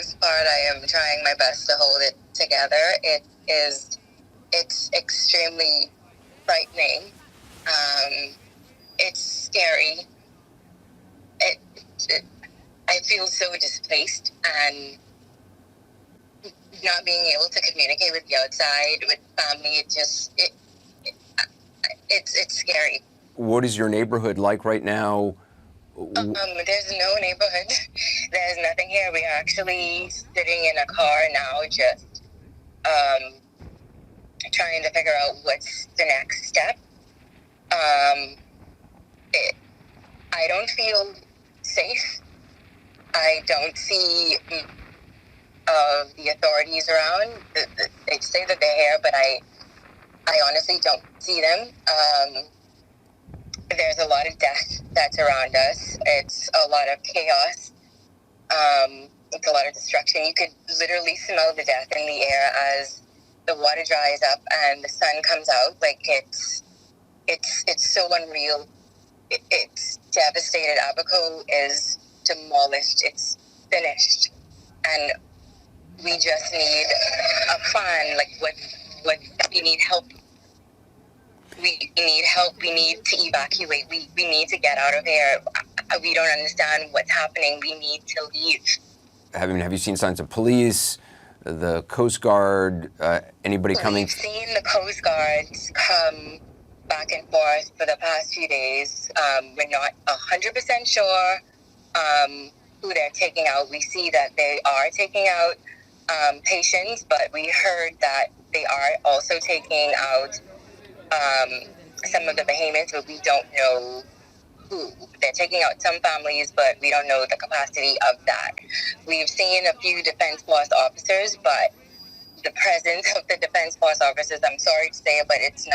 most part, I am trying my best to hold it together. It's extremely frightening. It's scary. I feel so displaced and not being able to communicate with the outside, with family. It's scary. What is your neighborhood like right now? There's no neighborhood. There's nothing here. We are actually sitting in a car now, just trying to figure out what's the next step. I don't feel safe. I don't see the authorities around. They say that they're here, but I honestly don't see them. There's a lot of death that's around us. It's a lot of chaos. It's a lot of destruction. You could literally smell the death in the air as the water dries up and the sun comes out. Like it's so unreal. It's devastated. Abaco is demolished. It's finished, and we just need a plan. Like what we need help. We need help. We need to evacuate. We need to get out of here. We don't understand what's happening. We need to leave. Have you seen signs of police, the Coast Guard, anybody coming? We've seen the Coast Guard come back and forth for the past few days. We're not 100% sure who they're taking out. We see that they are taking out patients, but we heard that they are also taking out some of the Bahamas, but we don't know who. They're taking out some families, but we don't know the capacity of that. We've seen a few Defense Force officers, but the presence of the Defense Force officers, I'm sorry to say it, but it's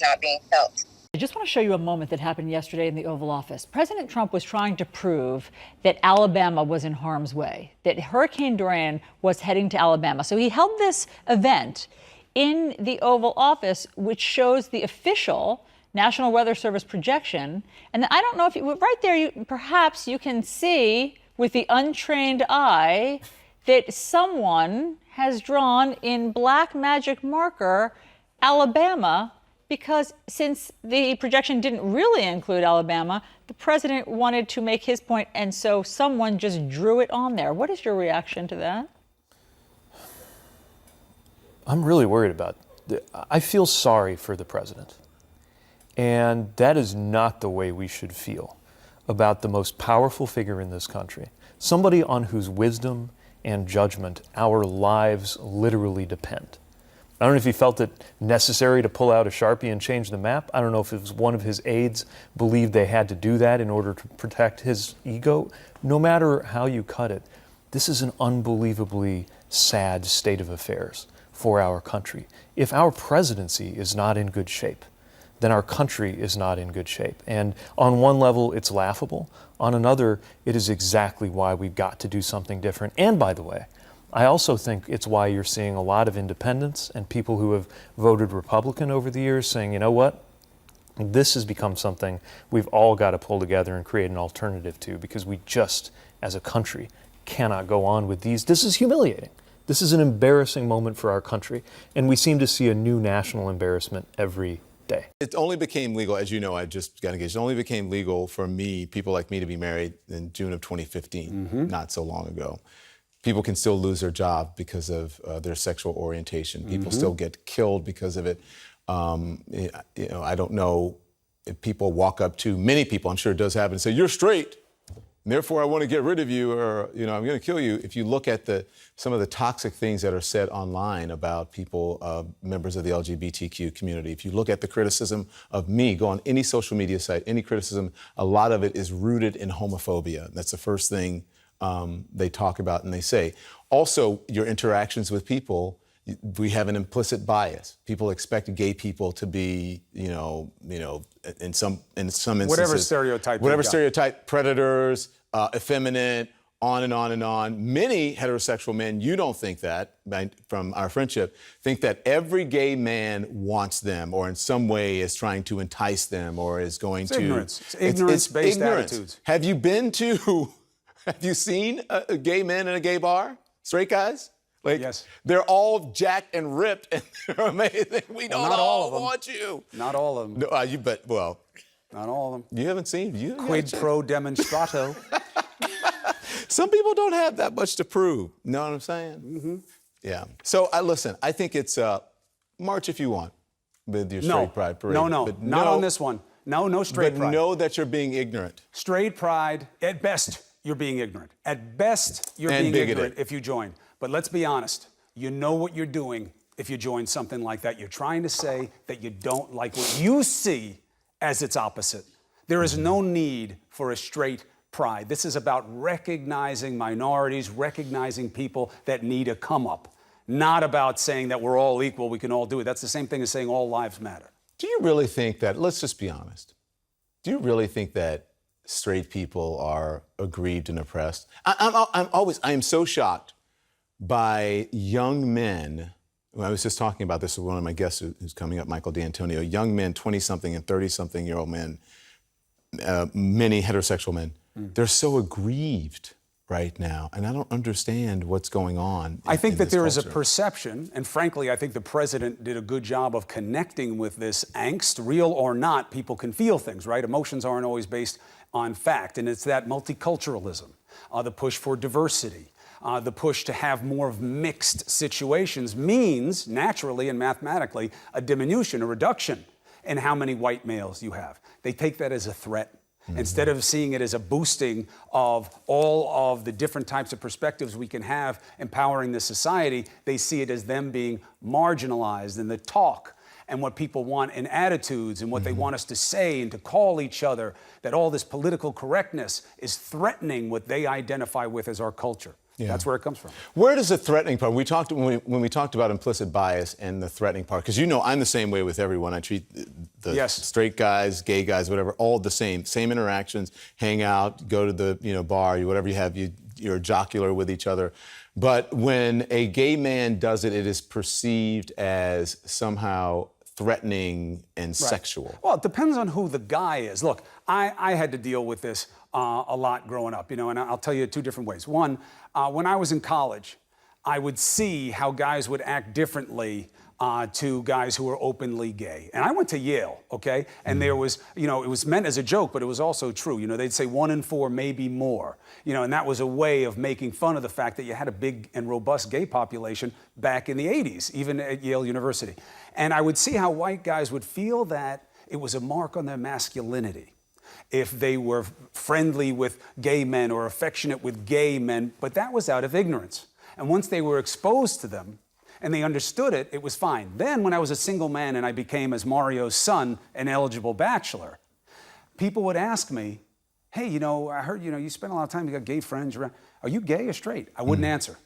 not being felt. I just want to show you a moment that happened yesterday in the Oval Office. President Trump was trying to prove that Alabama was in harm's way, that Hurricane Dorian was heading to Alabama. So he held this event in the Oval Office, which shows the official National Weather Service projection. And I don't know if you, right there, perhaps you can see with the untrained eye that someone has drawn in black magic marker Alabama, because since the projection didn't really include Alabama, the president wanted to make his point, and so someone just drew it on there. What is your reaction to that? I'm really worried about it. I feel sorry for the president. And that is not the way we should feel about the most powerful figure in this country. Somebody on whose wisdom and judgment our lives literally depend. I don't know if he felt it necessary to pull out a Sharpie and change the map. I don't know if it was one of his aides believed they had to do that in order to protect his ego. No matter how you cut it, this is an unbelievably sad state of affairs for our country. If our presidency is not in good shape, then our country is not in good shape. And on one level, it's laughable. On another, it is exactly why we've got to do something different. And by the way, I also think it's why you're seeing a lot of independents and people who have voted Republican over the years saying, you know what? This has become something we've all got to pull together and create an alternative to, because we just, as a country, cannot go on with these. This is humiliating. This is an embarrassing moment for our country. And we seem to see a new national embarrassment every day. It only became legal, as you know, I just got engaged. It only became legal for me, people like me, to be married in June of 2015, not so long ago. People can still lose their job because of their sexual orientation. People still get killed because of it. I don't know if people walk up to, many people, I'm sure it does happen, and say, you're straight, and therefore I want to get rid of you, or I'm going to kill you. If you look at some of the toxic things that are said online about people, members of the LGBTQ community, if you look at the criticism of me, go on any social media site, any criticism, a lot of it is rooted in homophobia. That's the first thing they talk about and they say. Also, your interactions with people, we have an implicit bias. People expect gay people to be, in some instances, whatever stereotype, predators, effeminate, on and on and on. Many heterosexual men, you don't think that, from our friendship, think that every gay man wants them or in some way is trying to entice them or is going to... Ignorance. It's ignorance-based attitudes. Have you seen a gay man in a gay bar? Straight guys? Like, yes. They're all jacked and ripped, and they're amazing. We don't not all of them. want you. Not all of them. No, you bet. Well, not all of them. You haven't seen you. Quid pro demonstrato. Some people don't have that much to prove. You know what I'm saying? Mm-hmm. Yeah. So listen. I think it's march if you want with your straight pride parade. No, but not on this one. No straight pride. But know that you're being ignorant. Straight pride, at best, you're being ignorant. At best, you're being ignorant if you join. But let's be honest. You know what you're doing if you join something like that. You're trying to say that you don't like what you see as its opposite. There is no need for a straight pride. This is about recognizing minorities, recognizing people that need a come up, not about saying that we're all equal, we can all do it. That's the same thing as saying all lives matter. Do you really think that, let's just be honest, do you really think that straight people are aggrieved and oppressed? I am so shocked by young men. I was just talking about this with one of my guests who's coming up, Michael D'Antonio. Young men, 20-something and 30-something-year-old men, many heterosexual men, they're so aggrieved right now, and I don't understand what's going on. I think that there is a perception, and frankly, I think the president did a good job of connecting with this angst. Real or not, people can feel things, right? Emotions aren't always based on fact, and it's that multiculturalism, the push for diversity. The push to have more of mixed situations means, naturally and mathematically, a diminution, a reduction in how many white males you have. They take that as a threat. Mm-hmm. Instead of seeing it as a boosting of all of the different types of perspectives we can have empowering the society, they see it as them being marginalized in the talk and what people want in attitudes and what they want us to say and to call each other, that all this political correctness is threatening what they identify with as our culture. Yeah. That's where it comes from. Where does the threatening part? When we talked about implicit bias and the threatening part, because I'm the same way with everyone. I treat the straight guys, gay guys, whatever, all the same interactions. Hang out, go to the bar, whatever you have. You're jocular with each other. But when a gay man does it, it is perceived as somehow threatening and sexual. Well, it depends on who the guy is. Look, I had to deal with this a lot growing up, and I'll tell you two different ways. One, when I was in college, I would see how guys would act differently to guys who were openly gay. And I went to Yale, okay? And there was, it was meant as a joke, but it was also true. They'd say 1 in 4, maybe more. And that was a way of making fun of the fact that you had a big and robust gay population back in the 80s, even at Yale University. And I would see how white guys would feel that it was a mark on their masculinity if they were friendly with gay men or affectionate with gay men, but that was out of ignorance. And once they were exposed to them and they understood it, it was fine. Then when I was a single man and I became, as Mario's son, an eligible bachelor, people would ask me, hey, I heard, you spend a lot of time, you got gay friends around. Are you gay or straight? I wouldn't answer.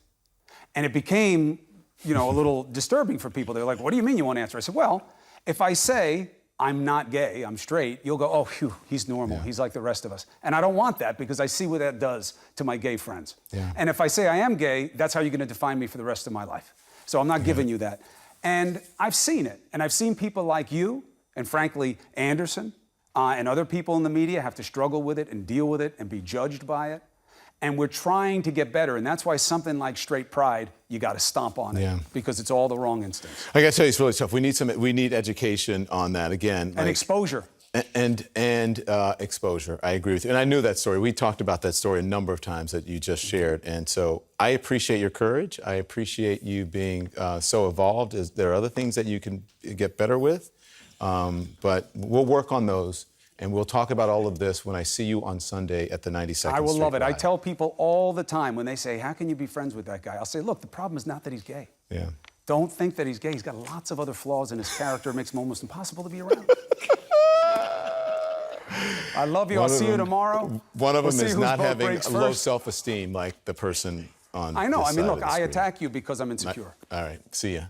And it became, a little disturbing for people. They're like, what do you mean you won't answer? I said, well, if I say, I'm not gay, I'm straight, you'll go, oh, phew, he's normal. Yeah. He's like the rest of us. And I don't want that because I see what that does to my gay friends. Yeah. And if I say I am gay, that's how you're going to define me for the rest of my life. So I'm not giving you that. And I've seen it. And I've seen people like you and, frankly, Anderson and other people in the media have to struggle with it and deal with it and be judged by it. And we're trying to get better. And that's why something like straight pride, you got to stomp on it because it's all the wrong instincts. I got to tell you, it's really tough. We need education on that again. And exposure. And exposure. I agree with you. And I knew that story. We talked about that story a number of times that you just shared. And so I appreciate your courage. I appreciate you being so evolved. There are other things that you can get better with. But we'll work on those. And we'll talk about all of this when I see you on Sunday at the 92nd I will Street love it. Live. I tell people all the time when they say, how can you be friends with that guy? I'll say, look, the problem is not that he's gay. Yeah. Don't think that he's gay. He's got lots of other flaws in his character. It makes him almost impossible to be around. I love you. I'll see you tomorrow. One of them is not having low self-esteem like the person on I know. this I mean, side look, of the I screen. attack you because I'm insecure. All right. See ya.